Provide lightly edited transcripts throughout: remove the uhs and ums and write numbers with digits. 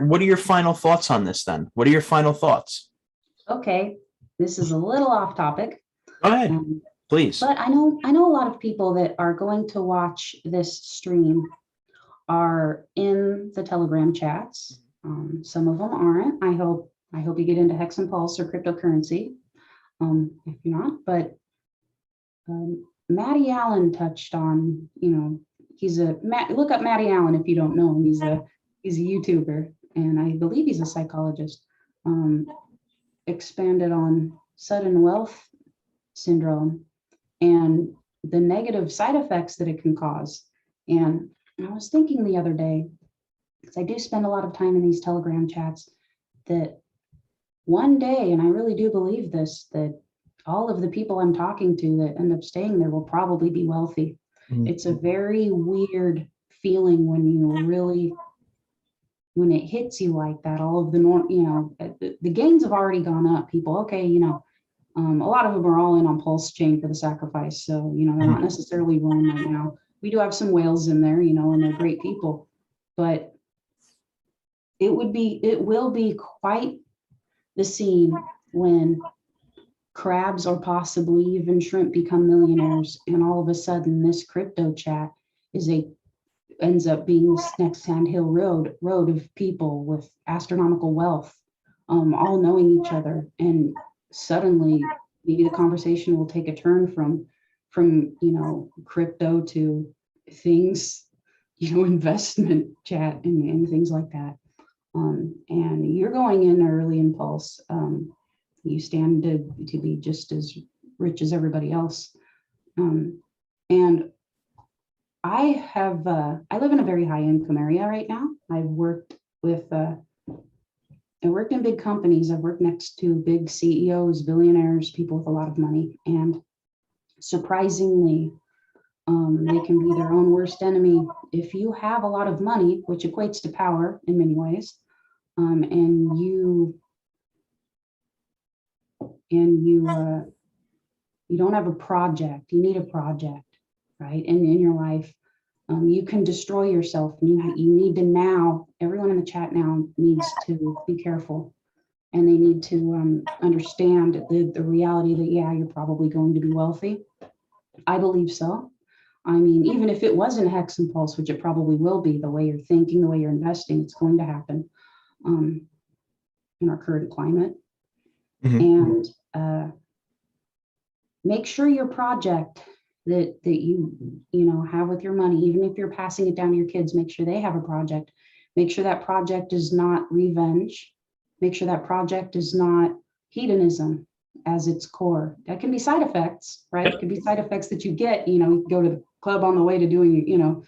what are your final thoughts on this then? What are your final thoughts? Okay, this is a little off topic. Go ahead, Um, please. but I know a lot of people that are going to watch this stream are in the Telegram chats. Some of them aren't. I hope you get into Hex and Pulse or cryptocurrency. If you're not, but Matty Allen touched on, look up Matty Allen if you don't know him. He's a YouTuber, and I believe he's a psychologist. Expanded on sudden wealth syndrome and the negative side effects that it can cause. And I was thinking the other day, because I do spend a lot of time in these Telegram chats, that one day, and I really do believe this, that all of the people I'm talking to that end up staying there will probably be wealthy. It's a very weird feeling when it hits you like that. All of the gains have already gone up. People, okay, a lot of them are all in on Pulse Chain for the sacrifice. So, they're not necessarily wrong right now. We do have some whales in there, and they're great people, but it will be quite the scene when crabs or possibly even shrimp become millionaires, and all of a sudden this crypto chat ends up being this next sandhill road of people with astronomical wealth, all knowing each other, and suddenly maybe the conversation will take a turn from crypto to things, investment chat and things like that. And you're going in early in Pulse. You stand to be just as rich as everybody else. And I live in a very high income area right now. I worked in big companies. I've worked next to big CEOs, billionaires, people with a lot of money. And surprisingly, they can be their own worst enemy. If you have a lot of money, which equates to power in many ways, and you don't have a project, you need a project, right? And in your life, you can destroy yourself. You need to now, everyone in the chat now needs to be careful, and they need to understand the reality that, yeah, you're probably going to be wealthy. I believe so. I mean, even if it wasn't Hex and Pulse, which it probably will be, the way you're thinking, the way you're investing, it's going to happen in our current climate. And make sure your project that you have with your money, even if you're passing it down to your kids, make sure they have a project. Make sure that project is not revenge. Make sure that project is not hedonism as its core. That can be side effects, right? It could be side effects that you get, you go to the club on the way to doing,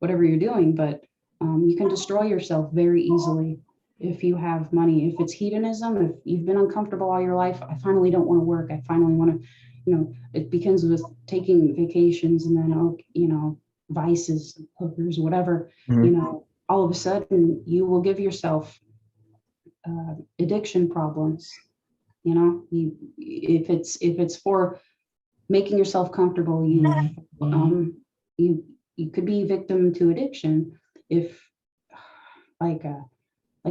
whatever you're doing, but you can destroy yourself very easily if you have money. If it's hedonism, if you've been uncomfortable all your life, I finally don't want to work. I finally want to, it begins with taking vacations, and then, vices, hookers, whatever, all of a sudden you will give yourself addiction problems. If it's for making yourself comfortable, you could be victim to addiction. If like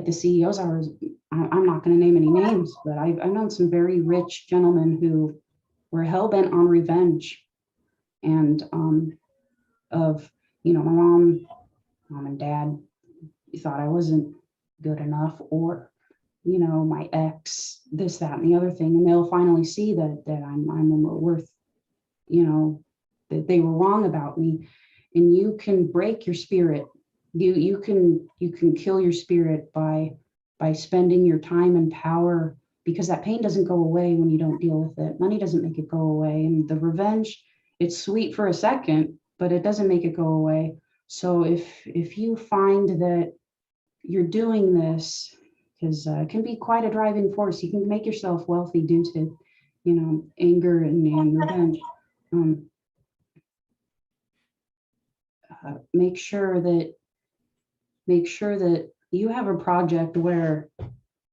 the CEOs are, I'm not going to name any names, but I've known some very rich gentlemen who were hell-bent on revenge, and my mom and dad thought I wasn't good enough, or my ex, this, that, and the other thing, and they'll finally see that I'm worth, that they were wrong about me. And you can break your spirit. You can kill your spirit by spending your time and power, because that pain doesn't go away when you don't deal with it. Money doesn't make it go away, and the revenge, it's sweet for a second, but it doesn't make it go away. So if you find that you're doing this, because it can be quite a driving force, you can make yourself wealthy due to anger and revenge. Make sure that you have a project where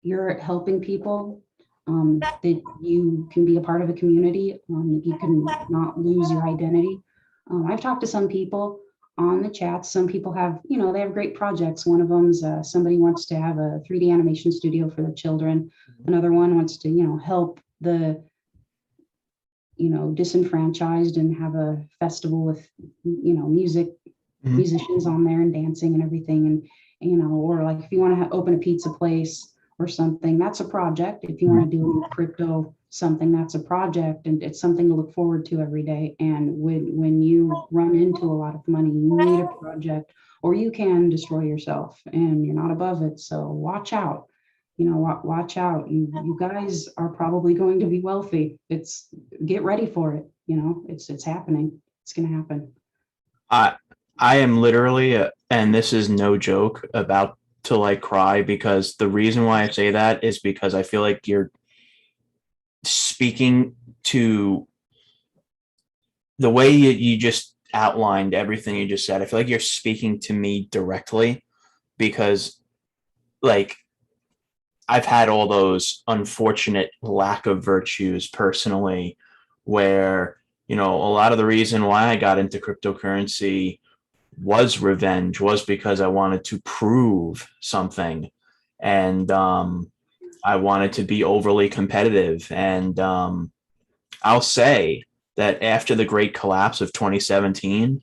you're helping people, that you can be a part of a community, you can not lose your identity. I've talked to some people on the chat. Some people have, they have great projects. One of them's somebody wants to have a 3D animation studio for the children. Another one wants to, help the, disenfranchised and have a festival with, music, musicians on there and dancing and everything. And, or like if you want to open a pizza place or something, that's a project. If you want to do crypto something, that's a project, and it's something to look forward to every day. And when you run into a lot of money, you need a project, or you can destroy yourself, and you're not above it. So watch out. Watch out. You guys are probably going to be wealthy. Get ready for it. It's happening. It's going to happen. I am literally, and this is no joke, about to like cry, because the reason why I say that is because I feel like you're speaking to the way you just outlined everything you just said. I feel like you're speaking to me directly, because like I've had all those unfortunate lack of virtues personally, where, a lot of the reason why I got into cryptocurrency was revenge, was because I wanted to prove something. And I wanted to be overly competitive. And I'll say that after the great collapse of 2018,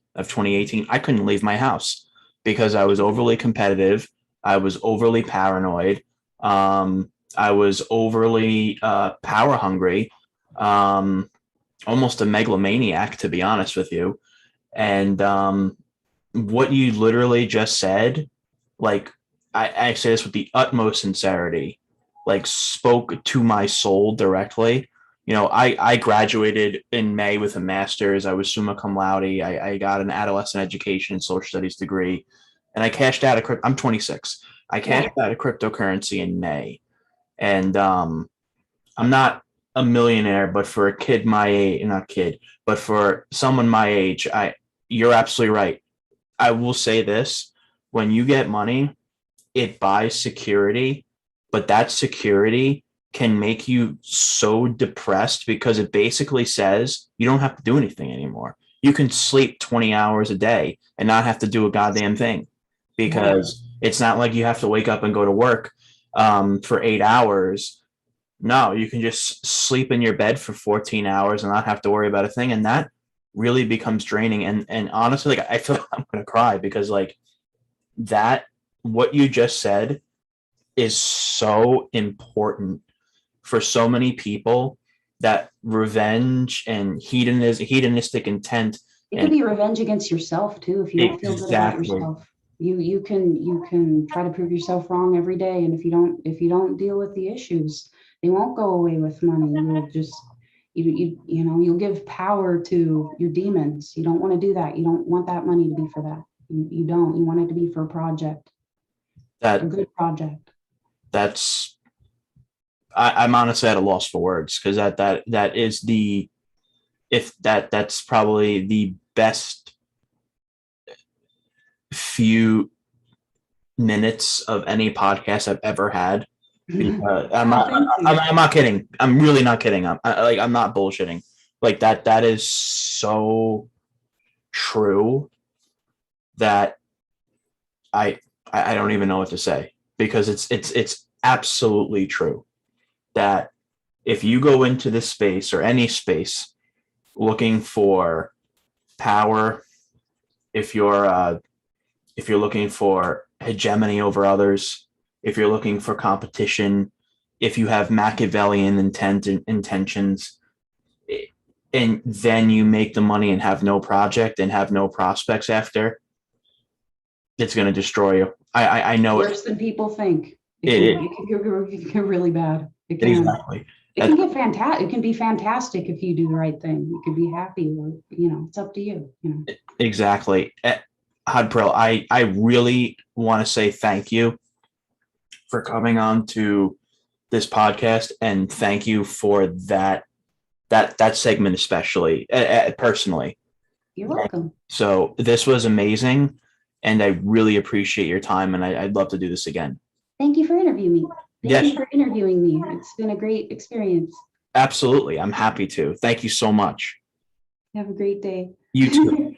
I couldn't leave my house because I was overly competitive. I was overly paranoid. I was overly power hungry, almost a megalomaniac, to be honest with you. And what you literally just said, like, I say this with the utmost sincerity, like spoke to my soul directly. I graduated in May with a master's. I was summa cum laude. I got an adolescent education and social studies degree, and I cashed out I'm 26. I cashed out of cryptocurrency in May, and I'm not a millionaire, but for a kid my age, not kid, but for someone my age, you're absolutely right. I will say this: when you get money, it buys security, but that security can make you so depressed because it basically says you don't have to do anything anymore. You can sleep 20 hours a day and not have to do a goddamn thing, because it's not like you have to wake up and go to work for 8 hours. No, you can just sleep in your bed for 14 hours and not have to worry about a thing. And that really becomes draining. And honestly, like, I feel like I'm going to cry, because like that, what you just said is so important for so many people, that revenge and hedonistic intent. It could be revenge against yourself too. If you don't feel good about yourself, you can try to prove yourself wrong every day. And if you don't deal with the issues, they won't go away with money. You'll just, you'll give power to your demons. You don't want to do that. You don't want that money to be for that. You don't. You want it to be for a project, a good project. I'm honestly at a loss for words, because that is that's probably the best few minutes of any podcast I've ever had. I'm not kidding. I'm really not kidding. I'm not bullshitting. Like that is so true that I don't even know what to say, because it's absolutely true that if you go into this space or any space looking for power, if you're looking for hegemony over others, if you're looking for competition, if you have Machiavellian intentions, and then you make the money and have no project and have no prospects after, it's going to destroy you. I know worse than people think. It can get really bad. Exactly. It can get fantastic. It can be fantastic if you do the right thing. You can be happy, or it's up to you. Exactly. Hodpril, I really want to say thank you for coming on to this podcast, and thank you for that segment, especially personally. You're welcome. So this was amazing, and I really appreciate your time, and I'd love to do this again. Thank you for interviewing me. Thank you for interviewing me. It's been a great experience. Absolutely. I'm happy to. Thank you so much. Have a great day. You too.